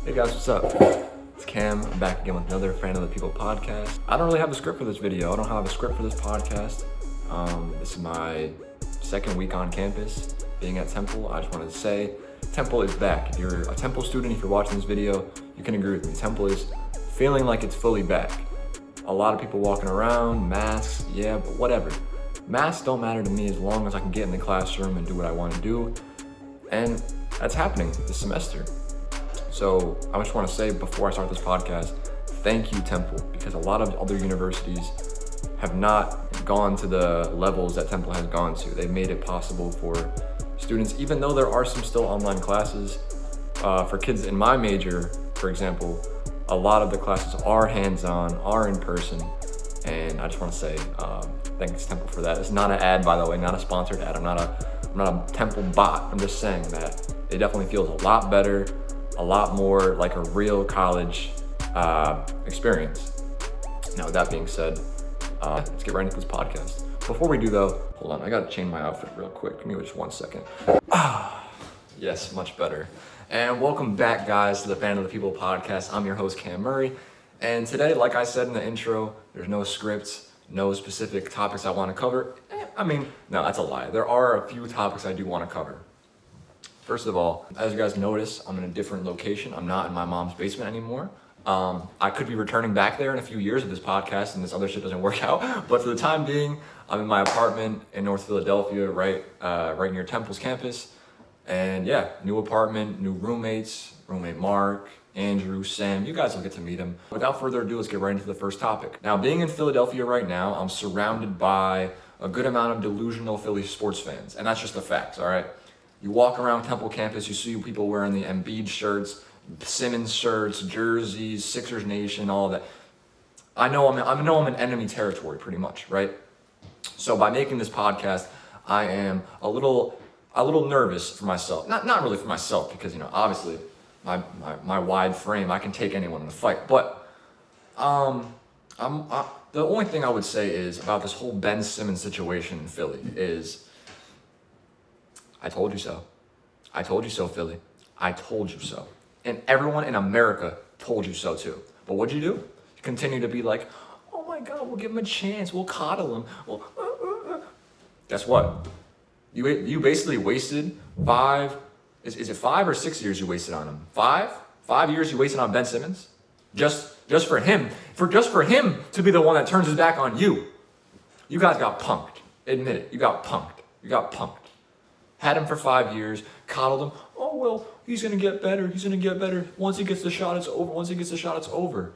Hey guys, what's up? It's Cam. I'm back again with another Fan of the People podcast. I don't really have a script for this video. I don't have a script for this podcast. This is my second week on campus being at Temple. I just wanted to say Temple is back. If you're a Temple student, if you're watching this video, you can agree with me. Temple is feeling like it's fully back. A lot of people walking around, masks, yeah, but whatever. Masks don't matter to me as long as I can get in the classroom and do what I want to do. And that's happening this semester. So I just want to say before I start this podcast, thank you Temple, because a lot of other universities have not gone to the levels that Temple has gone to. They've made it possible for students, even though there are some still online classes, for kids in my major, for example, a lot of the classes are hands-on, are in person, and I just want to say thanks Temple for that. It's not an ad, by the way, not a sponsored ad. I'm not a Temple bot. I'm just saying that it definitely feels a lot better, a lot more like a real college experience. Now, with that being said, let's get right into this podcast. Before we do though, hold on, I gotta change my outfit real quick. Give me just 1 second. Yes, much better. And welcome back, guys, to the Fan of the People podcast. I'm your host, Cam Murray. And today, like I said in the intro, there's no scripts, no specific topics I want to cover. No, that's a lie. There are a few topics I do want to cover. First of all, as you guys notice, I'm in a different location. I'm not in my mom's basement anymore. I could be returning back there in a few years if this podcast and this other shit doesn't work out. But for the time being, I'm in my apartment in North Philadelphia, right near Temple's campus. And yeah, new apartment, new roommates, roommate Mark, Andrew, Sam, you guys will get to meet him. Without further ado, let's get right into the first topic. Now, being in Philadelphia right now, I'm surrounded by a good amount of delusional Philly sports fans. And that's just the facts, all right? You walk around Temple campus, you see people wearing the Embiid shirts, Simmons shirts, jerseys, Sixers Nation, all that. I know I'm in enemy territory pretty much, right? So by making this podcast, I am a little nervous for myself. Not really for myself, because obviously my wide frame, I can take anyone in a fight. But the only thing I would say is about this whole Ben Simmons situation in Philly is, I told you so. I told you so, Philly. I told you so. And everyone in America told you so too. But what'd you do? You continue to be like, oh my God, we'll give him a chance. We'll coddle him. Guess what? You basically wasted is it 5 or 6 years you wasted on him? 5 years you wasted on Ben Simmons? Just for him to be the one that turns his back on you. You guys got punked. Admit it. You got punked. Had him for 5 years, coddled him. Oh, well, he's going to get better. Once he gets the shot, it's over.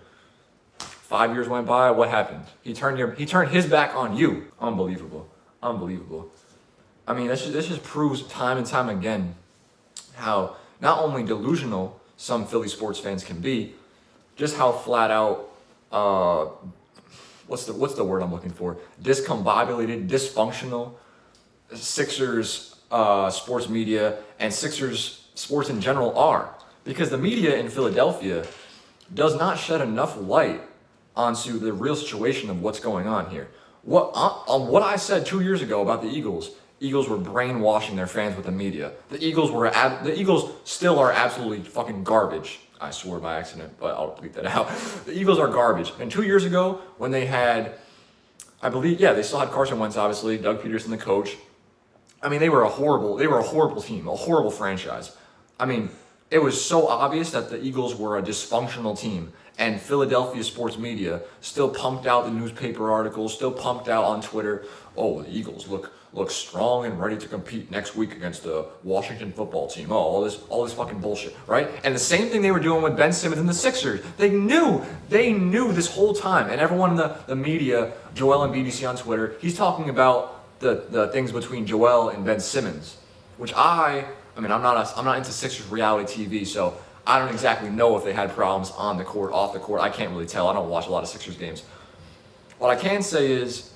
5 years went by. What happened? He turned his back on you. Unbelievable. I mean, this just proves time and time again how not only delusional some Philly sports fans can be, just how flat out, what's the word I'm looking for? Discombobulated, dysfunctional Sixers sports media and Sixers sports in general are, because the media in Philadelphia does not shed enough light onto the real situation of what's going on here. What I said 2 years ago about the Eagles were brainwashing their fans with the media. The Eagles still are absolutely fucking garbage. I swore by accident, but I'll bleep that out. The Eagles are garbage. And 2 years ago, when they had, I believe, they still had Carson Wentz, obviously, Doug Peterson, the coach. I mean, they were a horrible team, a horrible franchise. I mean, it was so obvious that the Eagles were a dysfunctional team, and Philadelphia sports media still pumped out the newspaper articles, still pumped out on Twitter, oh, the Eagles look strong and ready to compete next week against the Washington football team. Oh, all this fucking bullshit, right? And the same thing they were doing with Ben Simmons and the Sixers. They knew this whole time, and everyone in the media, Joel and BDC on Twitter, he's talking about the things between Joel and Ben Simmons, which I'm not into Sixers reality TV, so I don't exactly know if they had problems on the court, off the court. I can't really tell. I don't watch a lot of Sixers games. What I can say is,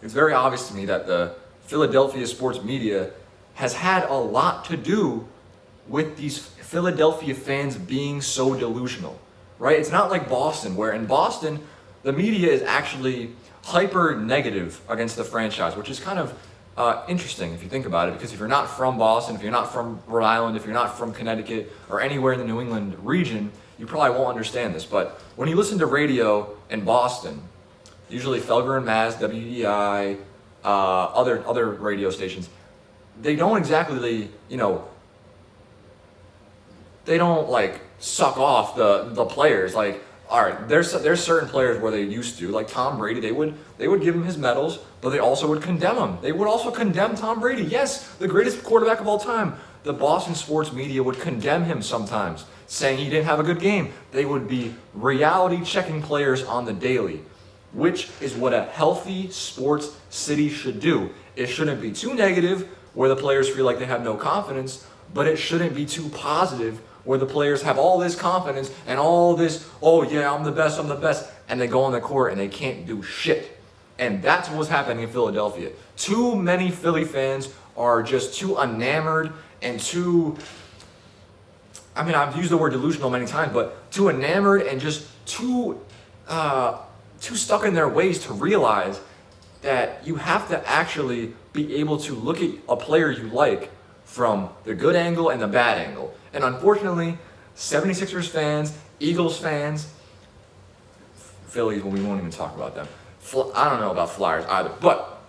it's very obvious to me that the Philadelphia sports media has had a lot to do with these Philadelphia fans being so delusional, right? It's not like Boston, where in Boston, the media is actually hyper negative against the franchise, which is kind of interesting if you think about it, because if you're not from Boston, if you're not from Rhode Island, if you're not from Connecticut or anywhere in the New England region, you probably won't understand this. But when you listen to radio in Boston, usually Felger and Maz, WEI, other radio stations, they don't exactly, they don't like suck off the players. Like, all right, there's certain players where they used to, like Tom Brady, they would give him his medals, but they also would condemn him. They would also condemn Tom Brady. Yes, the greatest quarterback of all time. The Boston sports media would condemn him sometimes, saying he didn't have a good game. They would be reality checking players on the daily, which is what a healthy sports city should do. It shouldn't be too negative, where the players feel like they have no confidence, but it shouldn't be too positive, where the players have all this confidence and all this, oh yeah, I'm the best, and they go on the court and they can't do shit. And that's what's happening in Philadelphia. Too many Philly fans are just too enamored and too, I've used the word delusional many times, but too enamored and just too stuck in their ways to realize that you have to actually be able to look at a player you like from the good angle and the bad angle. And unfortunately, 76ers fans, Eagles fans, Phillies, well, we won't even talk about them. I don't know about Flyers either, but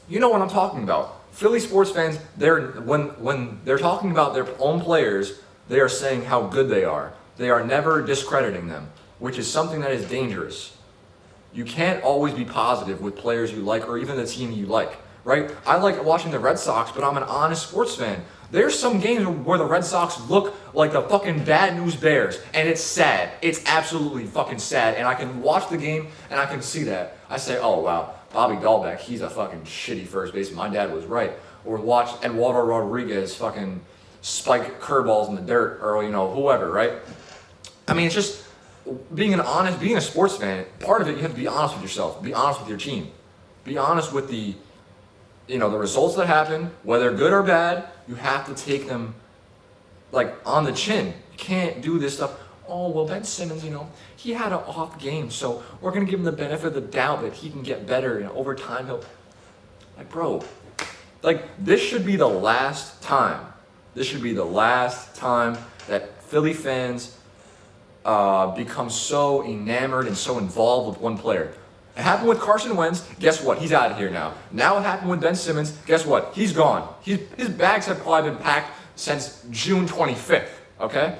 you know what I'm talking about. Philly sports fans, when they're talking about their own players, they are saying how good they are. They are never discrediting them, which is something that is dangerous. You can't always be positive with players you like or even the team you like, right? I like watching the Red Sox, but I'm an honest sports fan. There's some games where the Red Sox look like the fucking bad news Bears, and it's sad. It's absolutely fucking sad, and I can watch the game, and I can see that. I say, oh, wow, Bobby Dahlbeck, he's a fucking shitty first baseman. My dad was right. Or watch Eduardo Rodriguez fucking spike curveballs in the dirt, or, whoever, right? It's just being a sports fan, part of it, you have to be honest with yourself. Be honest with your team. Be honest with the results that happen, whether good or bad. You have to take them like on the chin. You can't do this stuff. Oh, well, Ben Simmons, he had an off game, so we're going to give him the benefit of the doubt that he can get better, over time he'll, bro, this should be the last time. This should be the last time that Philly fans become so enamored and so involved with one player. It happened with Carson Wentz. Guess what? He's out of here now. Now it happened with Ben Simmons. Guess what? He's gone. His bags have probably been packed since June 25th. Okay?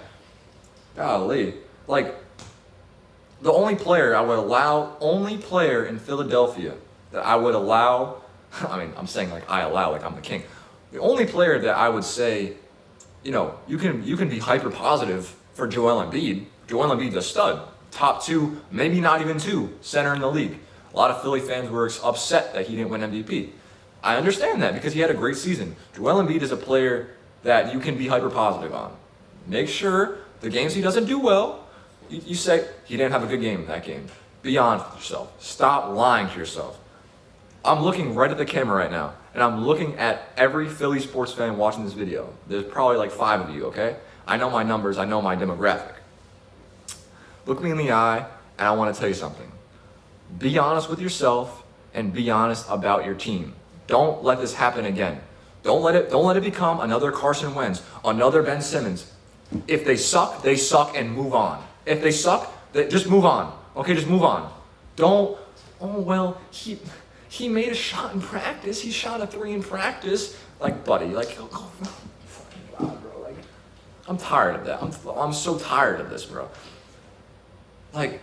Golly. The only player in Philadelphia that I would allow, I'm saying I allow, I'm the king. The only player that I would say, you can be hyper positive for Joel Embiid. Joel Embiid's a stud. Top 2, maybe not even 2, center in the league. A lot of Philly fans were upset that he didn't win MVP. I understand that because he had a great season. Joel Embiid is a player that you can be hyper positive on. Make sure the games he doesn't do well, you say he didn't have a good game in that game. Be honest with yourself. Stop lying to yourself. I'm looking right at the camera right now, and I'm looking at every Philly sports fan watching this video. There's probably 5 of you, okay? I know my numbers, I know my demographic. Look me in the eye, and I want to tell you something. Be honest with yourself, and be honest about your team. Don't let this happen again. Don't let it become another Carson Wentz, another Ben Simmons. If they suck, and move on. If they suck, just move on. Okay, just move on. Don't, he made a shot in practice. He shot a 3 in practice. Buddy, God, bro. I'm tired of that. I'm so tired of this, bro. My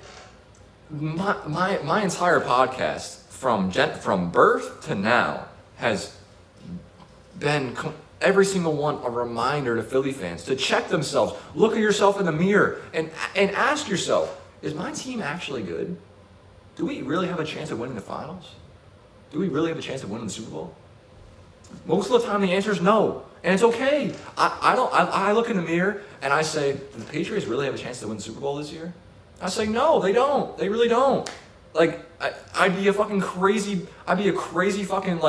entire podcast from birth to now has been every single one a reminder to Philly fans to check themselves, look at yourself in the mirror, and ask yourself, is my team actually good? Do we really have a chance of winning the finals? Do we really have a chance of winning the Super Bowl? Most of the time the answer is no, and it's okay. I look in the mirror and I say, do the Patriots really have a chance to win the Super Bowl this year? I say, no, they don't. They really don't. I'd be a crazy fucking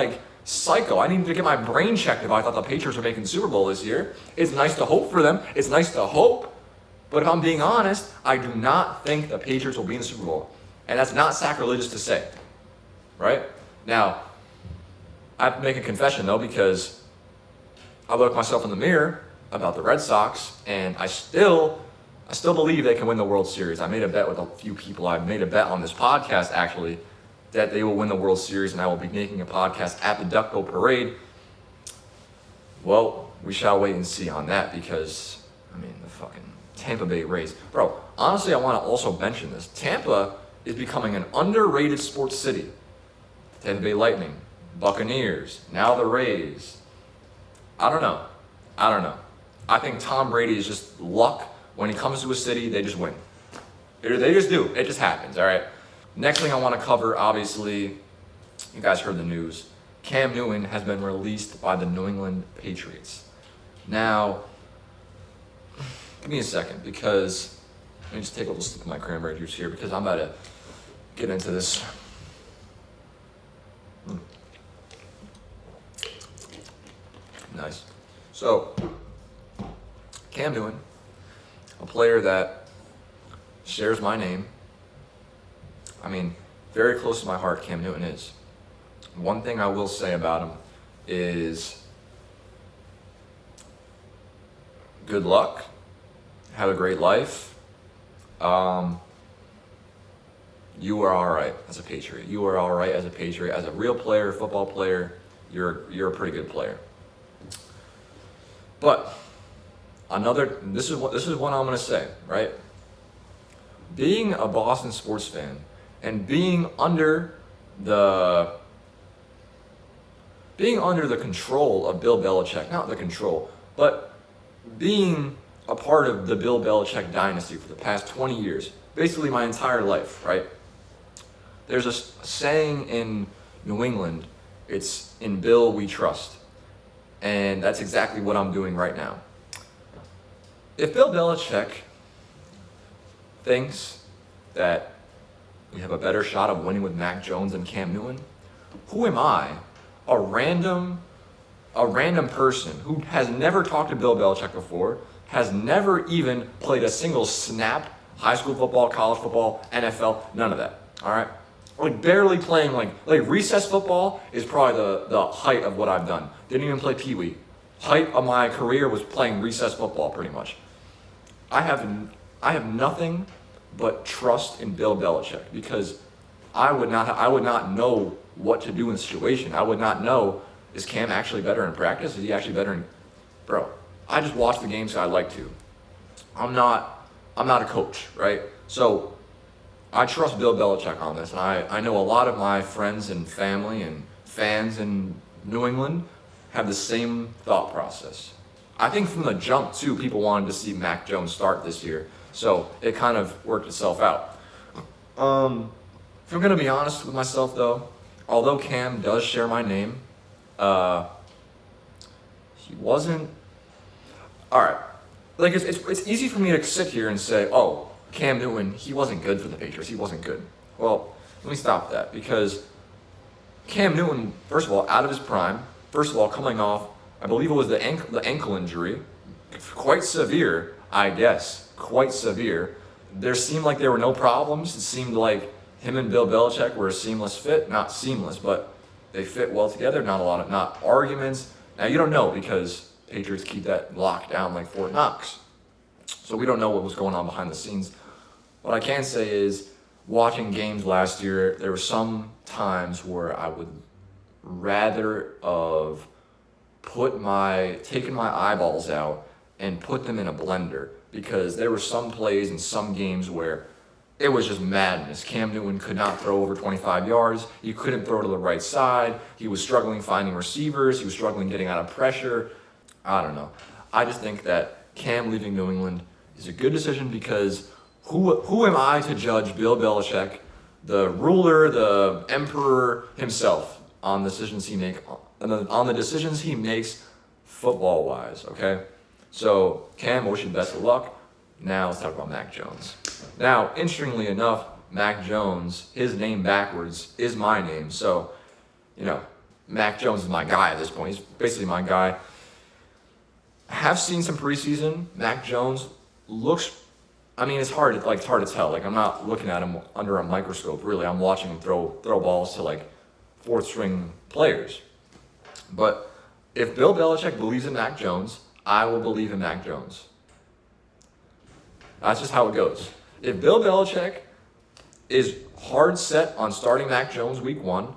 psycho. I need to get my brain checked if I thought the Patriots were making the Super Bowl this year. It's nice to hope for them. It's nice to hope. But if I'm being honest, I do not think the Patriots will be in the Super Bowl. And that's not sacrilegious to say. Right? Now, I have to make a confession though, because I look myself in the mirror about the Red Sox, and I still believe they can win the World Series. I made a bet with a few people. I made a bet on this podcast actually that they will win the World Series, and I will be making a podcast at the Duck Bowl Parade. Well, we shall wait and see on that, because I mean the fucking Tampa Bay Rays, bro. Honestly, I want to also mention this. Tampa is becoming an underrated sports city. Tampa Bay Lightning, Buccaneers, now the Rays. I don't know. I think Tom Brady is just luck. When he comes to a city, they just win. They just do. It just happens, all right? Next thing I want to cover, obviously, you guys heard the news. Cam Newton has been released by the New England Patriots. Now, give me a second, because let me just take a little sip of my cranberry juice here, because I'm about to get into this. Nice. So, Cam Newton, a player that shares my name. I mean, very close to my heart, Cam Newton is. One thing I will say about him is good luck, have a great life. You are all right as a Patriot. You are all right as a Patriot. As a real player, football player, you're a pretty good player. But this is what I'm gonna say, right? Being a Boston sports fan and being under the control of Bill Belichick, not the control, but being a part of the Bill Belichick dynasty for the past 20 years, basically my entire life, right? There's a saying in New England, it's "in Bill we trust." And that's exactly what I'm doing right now. If Bill Belichick thinks that we have a better shot of winning with Mac Jones and Cam Newton, who am I, a random person who has never talked to Bill Belichick before, has never even played a single snap, high school football, college football, NFL, none of that, all right? Like barely playing, like recess football is probably the height of what I've done. Didn't even play Pee Wee. Height of my career was playing recess football pretty much. I have nothing but trust in Bill Belichick, because I would not know what to do in the situation. I would not know, is Cam actually better in practice? Is he actually better in, bro? I just watch the games I like to. I'm not a coach, right? So I trust Bill Belichick on this, and I know a lot of my friends and family and fans in New England have the same thought process. I think from the jump, too, people wanted to see Mac Jones start this year, so it kind of worked itself out. If I'm going to be honest with myself, though, although Cam does share my name, he wasn't... All right, like it's easy for me to sit here and say, oh, Cam Newton, he wasn't good for the Patriots. He wasn't good. Well, let me stop that, because Cam Newton, first of all, out of his prime, first of all, coming off, I believe it was the ankle injury, quite severe, I guess, quite severe. There seemed like there were no problems. It seemed like him and Bill Belichick were a seamless fit. Not seamless, but they fit well together. Not arguments. Now, you don't know, because Patriots keep that locked down like Fort Knox. So we don't know what was going on behind the scenes. What I can say is, watching games last year, there were some times where I would rather have taken my eyeballs out and put them in a blender, because there were some plays in some games where it was just madness. Cam Newton could not throw over 25 yards. He couldn't throw to the right side. He was struggling finding receivers. He was struggling getting out of pressure. I don't know. I just think that Cam leaving New England is a good decision, because who am I to judge Bill Belichick, the ruler, the emperor himself, on the decisions he makes football-wise, okay? So, Cam, I wish you the best of luck. Now, let's talk about Mac Jones. Now, interestingly enough, Mac Jones, his name backwards is my name. So, Mac Jones is my guy at this point. He's basically my guy. I have seen some preseason. Mac Jones looks, it's hard to tell. Like, I'm not looking at him under a microscope, really. I'm watching him throw balls to, fourth string players. But if Bill Belichick believes in Mac Jones, I will believe in Mac Jones. That's just how it goes. If Bill Belichick is hard set on starting Mac Jones week 1,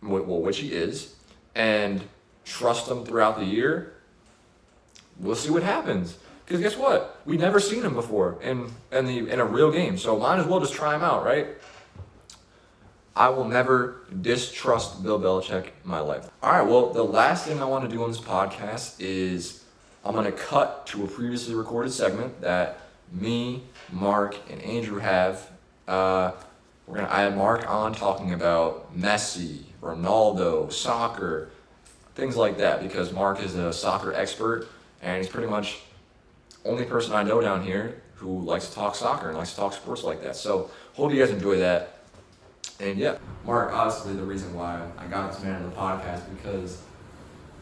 well, which he is, and trust him throughout the year, we'll see what happens. Because guess what? We've never seen him before in a real game, so might as well just try him out, right? I will never distrust Bill Belichick in my life. All right, well, the last thing I want to do on this podcast is I'm going to cut to a previously recorded segment that me, Mark, and Andrew have. I had Mark on talking about Messi, Ronaldo, soccer, things like that, because Mark is a soccer expert, and he's pretty much the only person I know down here who likes to talk soccer and likes to talk sports like that. So hope you guys enjoy that. And yeah, Mark, honestly, the reason why I got this man on the podcast, because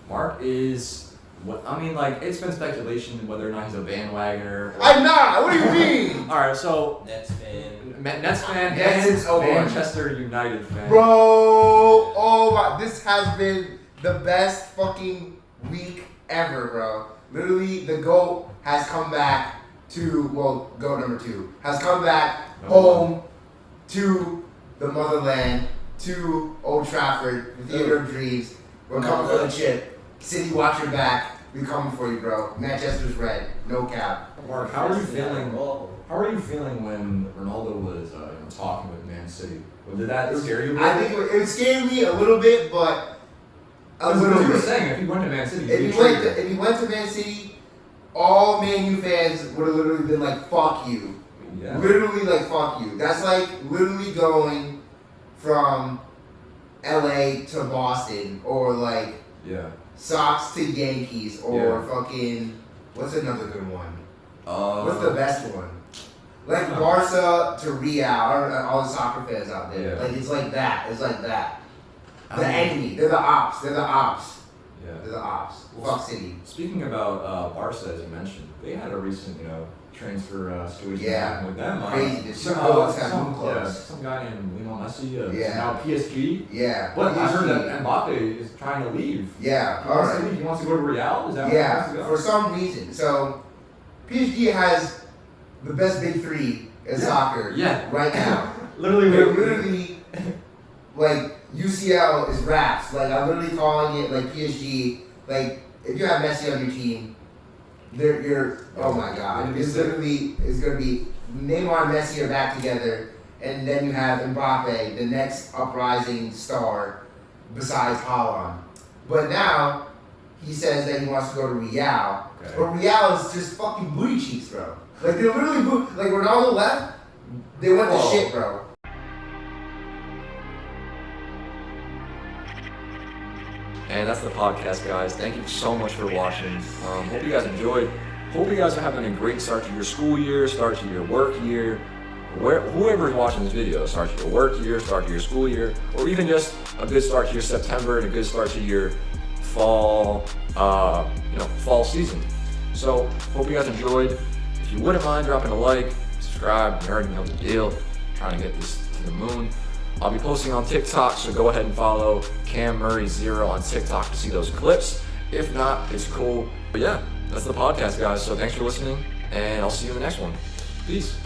Mark is, it's been speculation whether or not he's a bandwagoner. I'm not! What do you mean? All right, so Nets fan, Yes, and Manchester United fan. Bro, oh my, this has been the best fucking week ever, bro. Literally, the GOAT has come back GOAT number 2, has come back home to the motherland, to Old Trafford, the Theater of Dreams. We're coming for the chip. City, watch your back. We coming for you, bro. Manchester's red. No cap. Mark, how are you feeling? How are you feeling when Ronaldo was talking with Man City? Did that scare you? I think it scared me a little bit, but a little bit. You were saying if he went to Man City, if he went to Man City, all Man U fans would have literally been like, "Fuck you." Yeah. Literally like, "Fuck you." That's like literally going from LA to Boston, or like Sox to Yankees, or fucking what's another good one? What's the best one? Like Barca to Real, or all the soccer fans out there. Like it's like that. It's like that. The enemy. They're the ops. They're the ops. Yeah. They're the ops. Well, Fuck City. Speaking about Barca, as you mentioned, they had a recent transfer situation with them. Crazy. The Super Bowls have new some clubs. guy named Lionel Messi is now PSG. Yeah. But PSG. I heard that Mbappe is trying to leave. Yeah. He wants to leave. He wants to go to Real. Is that what he wants to go? For some reason. So PSG has the best big 3 in soccer right now. Literally, like UCL is raps. Like I'm literally calling it like PSG. Like if you have Messi on your team, you're oh my god. It's gonna be Neymar and Messi are back together, and then you have Mbappe, the next uprising star besides Haaland. But now he says that he wants to go to Real. Okay. But Real is just fucking booty cheeks, bro. Like they're literally like Ronaldo left, they went to shit, bro. And that's the podcast, guys. Thank you so much for watching. Hope you guys enjoyed. Hope you guys are having a great start to your school year, start to your work year. Whoever is watching this video, start to your work year, start to your school year, or even just a good start to your September and a good start to your fall, fall season. So hope you guys enjoyed. If you wouldn't mind dropping a like, subscribe, you already know the deal. I'm trying to get this to the moon. I'll be posting on TikTok, so go ahead and follow Cam Murray 0 on TikTok to see those clips. If not, it's cool. But yeah, that's the podcast, guys. So thanks for listening, and I'll see you in the next one. Peace.